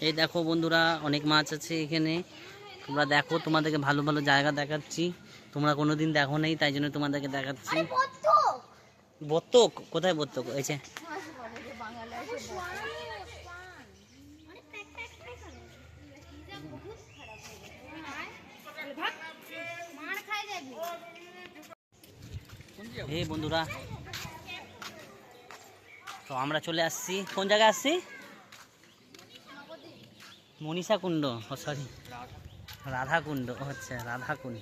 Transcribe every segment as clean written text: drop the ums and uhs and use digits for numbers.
এই দেখো বন্ধুরা, অনেক মাছ আছে এখানে। তোমরা দেখো, তোমাদেরকে ভালো ভালো জায়গা দেখাচ্ছি। তোমরা কোনোদিন দেখো নাই, তাই জন্য তোমাদেরকে দেখাচ্ছি। বত্তক? কোথায় বত্তক? এই যে এই বন্ধুরা, তো আমরা চলে আসছি। কোন জায়গায় আসছি? মনীষা কুণ্ড, ও সরি, রাধা কুণ্ড। আচ্ছা, রাধা কুণ্ড।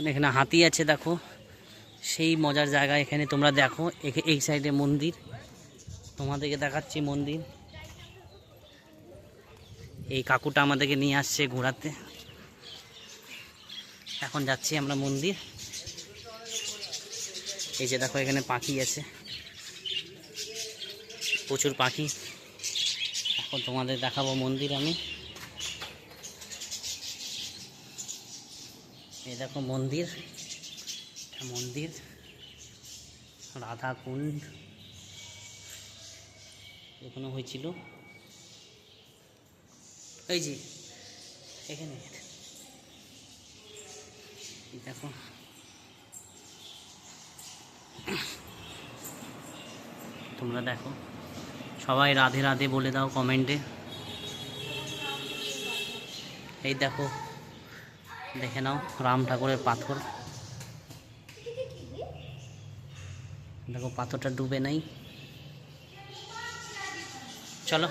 এখানে হাতি আছে, দেখো সেই মজার জায়গা। এখানে তোমরা দেখো, এই সাইডে মন্দির, তোমাদেরকে দেখাচ্ছি মন্দির। এই কাকুটা আমাদেরকে নিয়ে আসছে ঘোরাতে। এখন যাচ্ছি আমরা মন্দির। এই যে দেখো, এখানে পাখি আছে, প্রচুর পাখি। এখন তোমাদের দেখাবো মন্দির আমি। এই দেখো মন্দির, মন্দির রাধা কুণ্ড এখানে হয়েছিল। এই যে এখানে দেখো, তোমরা দেখো। সবাই রাধে রাধে বলে দাও কমেন্টে। এই দেখো, দেখে নাও রাম ঠাকুরের পাথর। দেখো পাথরটা ডুবে নাই। চলো,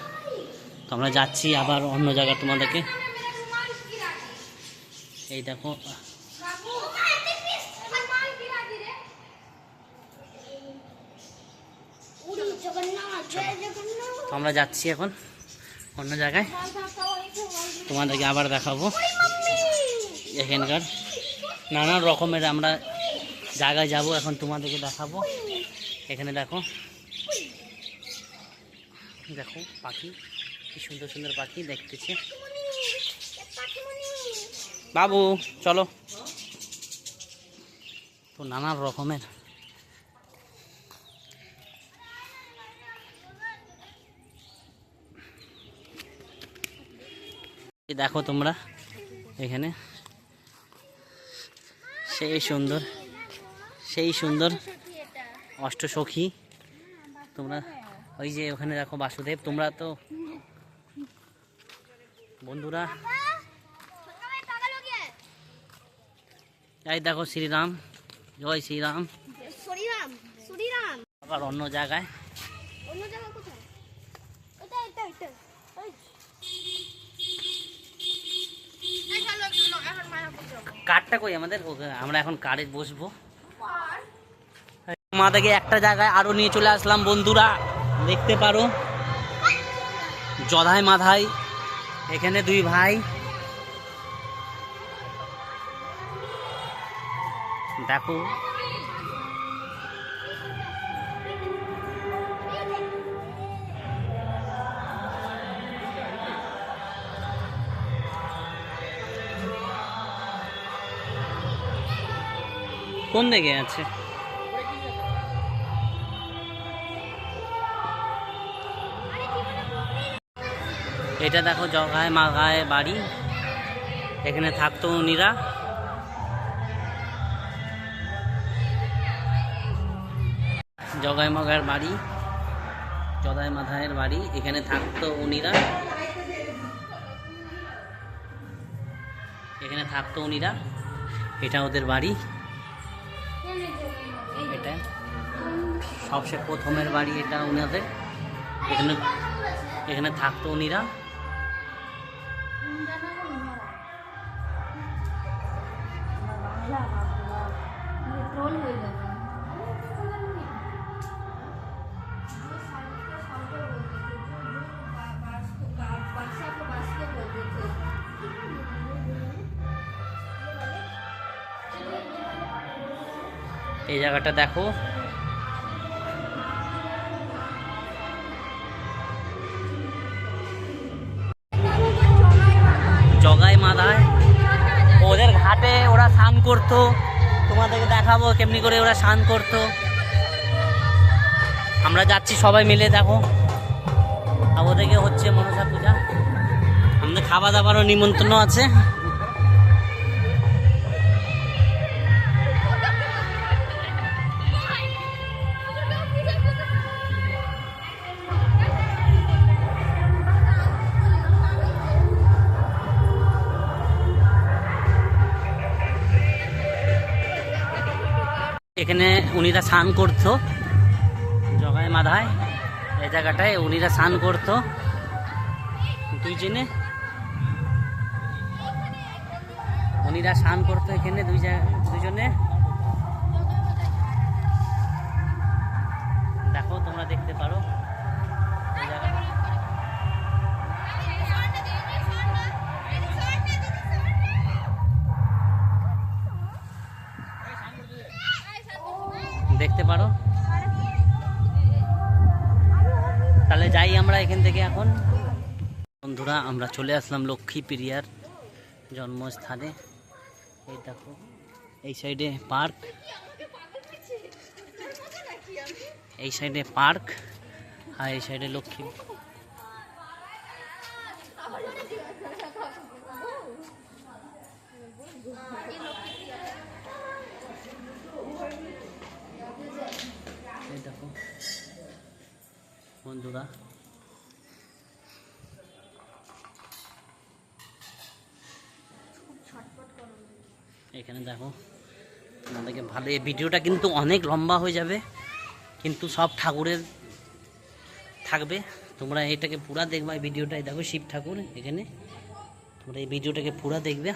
তো আমরা যাচ্ছি আবার অন্য জায়গা তোমাদেরকে। এই দেখো, তো আমরা যাচ্ছি এখন অন্য জায়গায়, তোমাদেরকে আবার দেখাবো। এখানকার নানা রকমের আমরা জায়গায় যাব, এখন তোমাদেরকে দেখাবো। এখানে দেখো, দেখো পাখি, কি সুন্দর সুন্দর পাখি দেখতেছে। বাবু চলো। তো নানা রকমের দেখো তোমরা, এখানে সেই সুন্দর, সেই সুন্দর অষ্টসখী। তোমরা ওই যে ওখানে দেখো বাসুদেব। তোমরা তো বন্ধুরা, এই দেখো শ্রীরাম, জয় শ্রীরাম। আবার অন্য জায়গায়, কারটা কই আমাদের? আমরা এখন কারে বসবো। আমাদেরকে একটা জায়গায় আরো নিয়ে চলে আসলাম বন্ধুরা, দেখতে পারো জধাই মাধাই। এখানে দুই ভাই, দেখো কোন দিকে আছে। এটা দেখো জগায় মাগায় বাড়ি, এখানে থাকতো উনিরা। জগায় মাগার বাড়ি, জদায় মাধায়ের বাড়ি, এখানে থাকতো উনিরা, এখানে থাকতো উনিরা। এটা ওদের বাড়ি, এটা সবচেয়ে প্রথমের বাড়ি, এটা উনাদের। এখানে এখানে থাকতো উনিরা। এই জায়গাটা দেখো, জগাই মাধায় ওদের ঘাটে ওরা স্নান করতো। তোমাদেরকে দেখাবো কেমনি করে ওরা স্নান করতো। আমরা যাচ্ছি সবাই মিলে, দেখো ওদিকে হচ্ছে মনসা পূজা, আমাদের খাওয়া দাওয়ারও নিমন্ত্রণ আছে। এখানে উনিরা স্নান করতো জগায় মাধায়, এই জায়গাটায় উনিরা স্নান করতো দুইজনে, উনিরা স্নান করতো এখানে দুইজনে। দেখো তোমরা দেখতে পারো এই জায়গাটা। দেখতে পারো, তাহলে যাই আমরা এখান থেকে এখন। বন্ধুরা আমরা চলে আসলাম লক্ষ্মী প্রিয়ার জন্মস্থানে। এই দেখো এই সাইডে পার্ক, এই সাইডে পার্ক আর এই সাইডে লক্ষ্মী। এই দেখো বন্ধুরা, এখানে দেখো আমাদেরকে ভালো। এই ভিডিওটা কিন্তু অনেক লম্বা হয়ে যাবে, কিন্তু সব ঠাকুরের থাকবে, তোমরা এটাকে পুরা দেখবে। এই ভিডিওটাই দেখো শিব ঠাকুর এখানে, তোমরা এই ভিডিওটাকে পুরা দেখবে।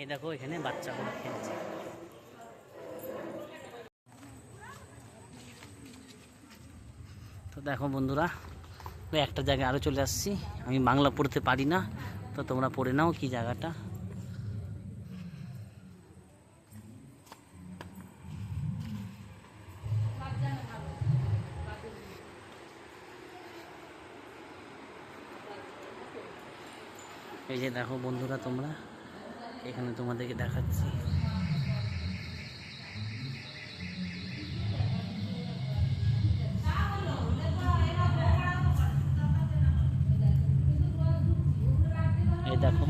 এই দেখো এখানে বাচ্চাগুলো খেলছে। তো দেখো বন্ধুরা, একটা জায়গায় আরো চলে আসছি। আমি বাংলা পড়তে পারি না, তো তোমরা পড়ে নাও কি জায়গাটা। এই যে দেখো বন্ধুরা, তোমরা এখানে তোমাদেরকে দেখাচ্ছি। এই দেখো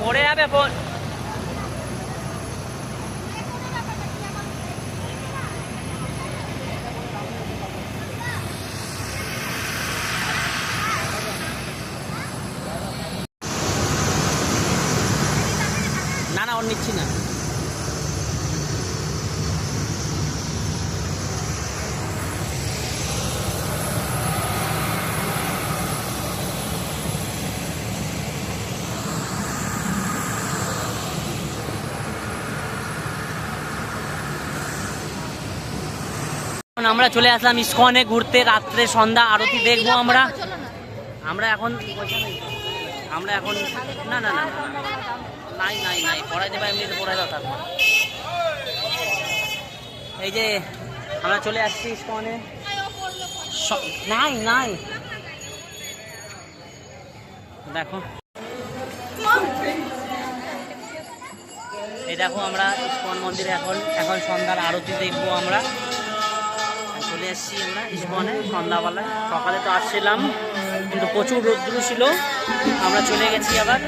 পড়ে যাবে ফোন। না না ওর নিচ্ছি না। আমরা চলে আসলাম ইস্কনে ঘুরতে, রাত্রে সন্ধ্যা আরতি দেখবো আমরা। আমরা এখন না না না নাই নাই নাই পড়াই দেবা, এমনিতে পড়াই দাও। তারপর এই যে আমরা চলে আসছি ইস্কনে। নাই নাই দেখো, এই দেখো আমরা ইস্কন মন্দিরে এখন সন্ধ্যার আরতি দেখবো আমরা। চলে এসেছি আমরা ইস্কনে সন্ধ্যাবেলায়। সকালে তো আসছিলাম কিন্তু প্রচুর রৌদ্র ছিল, আমরা চলে গেছি আবার।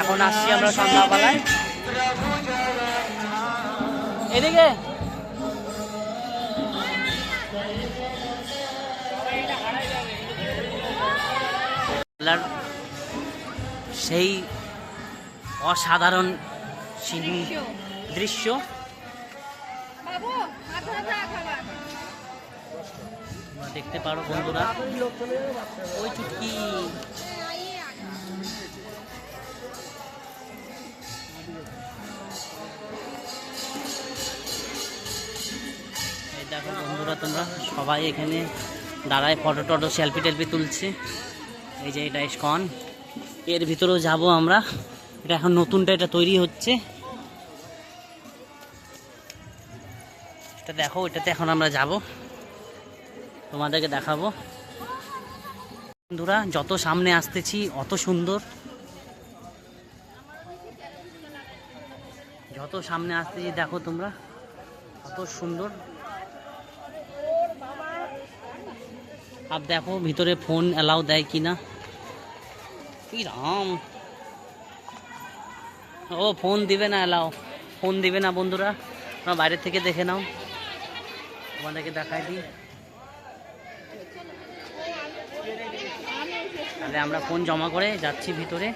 এখন আসছি আমরা সন্ধ্যাবেলায়। এদিকে জায়গার সেই অসাধারণ দৃশ্য দেখতে পারো বন্ধুরা। ওই চুটকি এই দেখো বন্ধুরা, তোমরা সবাই এখানে দাঁড়ায় ফটো টটো সেলফি টেলফি তুলছে। এই যে এটা ইস্কন, এর ভিতরেও যাব আমরা। এটা এখন নতুনটা এটা তৈরি হচ্ছে, এটা দেখো। এটাতে এখন আমরা যাব, তোমাদেরকে দেখাবো। বন্ধুরা যত সামনে আসতেছি অত সুন্দর, যত সামনে আসতেছি দেখো তোমরা কত সুন্দর। আর দেখো ভিতরে ফোন অ্যালাউ দেয় কিনা। কি রাম, ও ফোন দিবে না, অ্যালাউ ফোন দিবে না বন্ধুরা, তোমরা বাইরে থেকে দেখে নাও, তোমাদেরকে দেখাই দিই। তাহলে আমরা ফোন জমা করে যাচ্ছি ভিতরে।